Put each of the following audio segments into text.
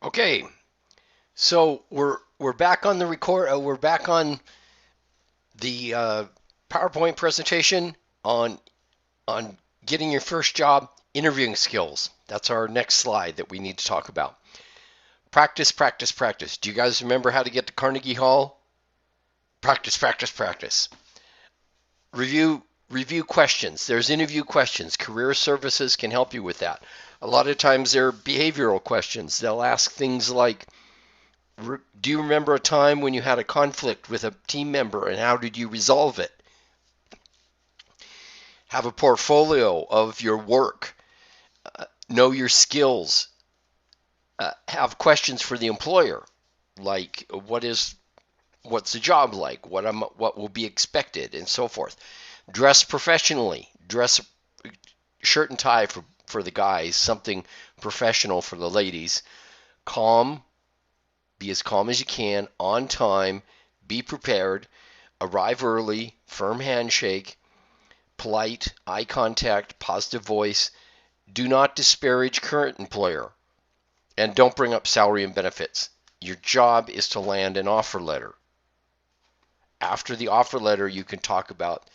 Okay, so we're back on the record. We're back on the PowerPoint presentation on on getting your first job interviewing skills. That's our next slide that we need to talk about. Practice, practice, practice. Do you guys remember how to get to Carnegie Hall? Practice, practice, practice. Review questions. There's interview questions. Career services can help you with that. A lot of times they're behavioral questions. They'll ask things like, do you remember a time when you had a conflict with a team member and how did you resolve it? Have a portfolio of your work. Know your skills. Have questions for the employer, like what's the job like? What will be expected, and so forth. Dress professionally. Dress shirt and tie for the guys. Something professional for the ladies. Calm. Be as calm as you can. On time. Be prepared. Arrive early. Firm handshake. Polite, eye contact, positive voice. Do not disparage current employer. And don't bring up salary and benefits. Your job is to land an offer letter. After the offer letter, you can talk about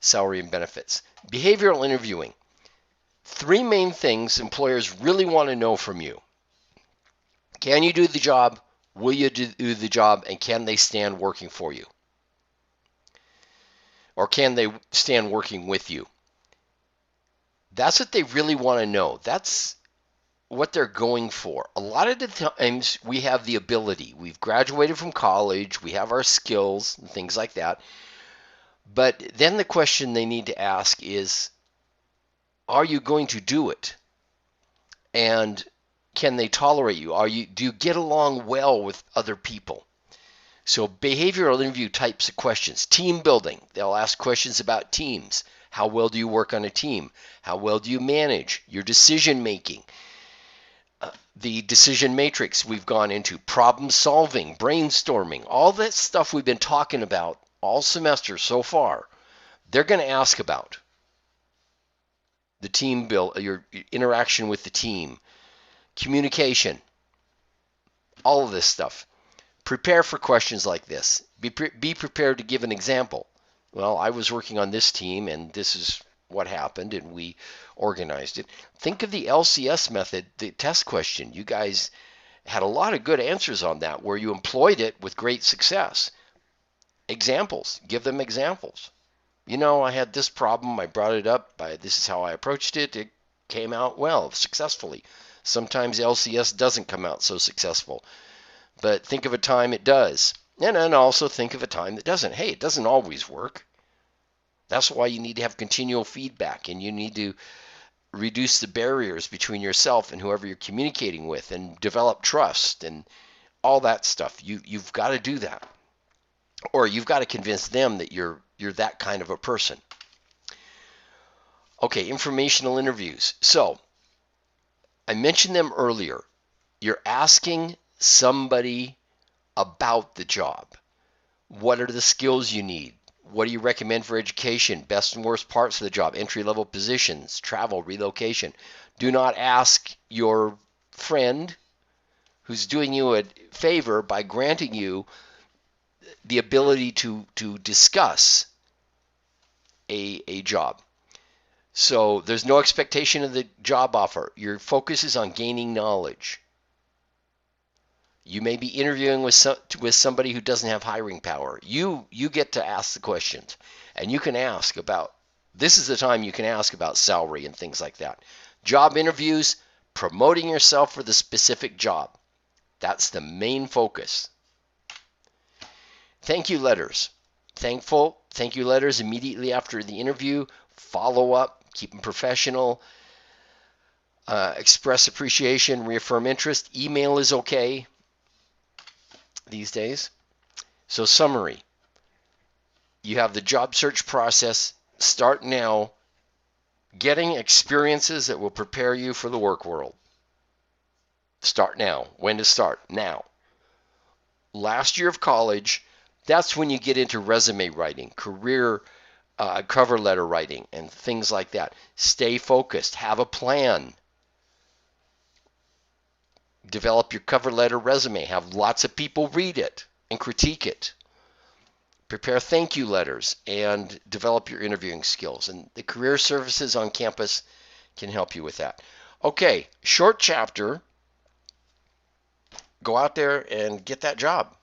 salary and benefits. Behavioral interviewing. Three main things employers really want to know from you. Can you do the job? Will you do the job? And can they stand working for you? Or can they stand working with you? That's what they really want to know. That's what they're going for. A lot of the times we have the ability. We've graduated from college, we have our skills and things like that. But then the question they need to ask is, are you going to do it? And can they tolerate you? Do you get along well with other people? So behavioral interview types of questions. Team building. They'll ask questions about teams. How well do you work on a team? How well do you manage your decision making? The decision matrix we've gone into, problem solving, brainstorming, all that stuff we've been talking about all semester so far, they're going to ask about the team build, your interaction with the team, communication, all of this stuff. Prepare for questions like this. Be prepared to give an example. Well, I was working on this team and this is what happened and we organized it. Think of the LCS method, the test question. You guys had a lot of good answers on that where you employed it with great success. Examples. Give them examples. I had this problem. I brought it up. This is how I approached it. It came out well, successfully. Sometimes LCS doesn't come out so successful. But think of a time it does. And then also think of a time that doesn't. Hey, it doesn't always work. That's why you need to have continual feedback and you need to reduce the barriers between yourself and whoever you're communicating with and develop trust and all that stuff. You've got to do that. Or you've got to convince them that you're that kind of a person. Okay, informational interviews. So, I mentioned them earlier. You're asking somebody about the job. What are the skills you need? What do you recommend for education? Best and worst parts of the job, entry-level positions, travel, relocation. Do not ask your friend who's doing you a favor by granting you the ability to discuss a job. So there's no expectation of the job offer. Your focus is on gaining knowledge. You may be interviewing with somebody who doesn't have hiring power. You get to ask the questions, and you can ask about. This is the time you can ask about salary and things like that. Job interviews, promoting yourself for the specific job. That's the main focus. Thank you letters. Thank you letters immediately after the interview. Follow up, keep them professional. Express appreciation, reaffirm interest. Email is okay these days. So summary. You have the job search process. Start now. Getting experiences that will prepare you for the work world. Start now. When to start? Now. Last year of college, that's when you get into resume writing, career cover letter writing, and things like that. Stay focused. Have a plan. Develop your cover letter resume. Have lots of people read it and critique it. Prepare thank you letters and develop your interviewing skills. And the career services on campus can help you with that. Okay, short chapter. Go out there and get that job.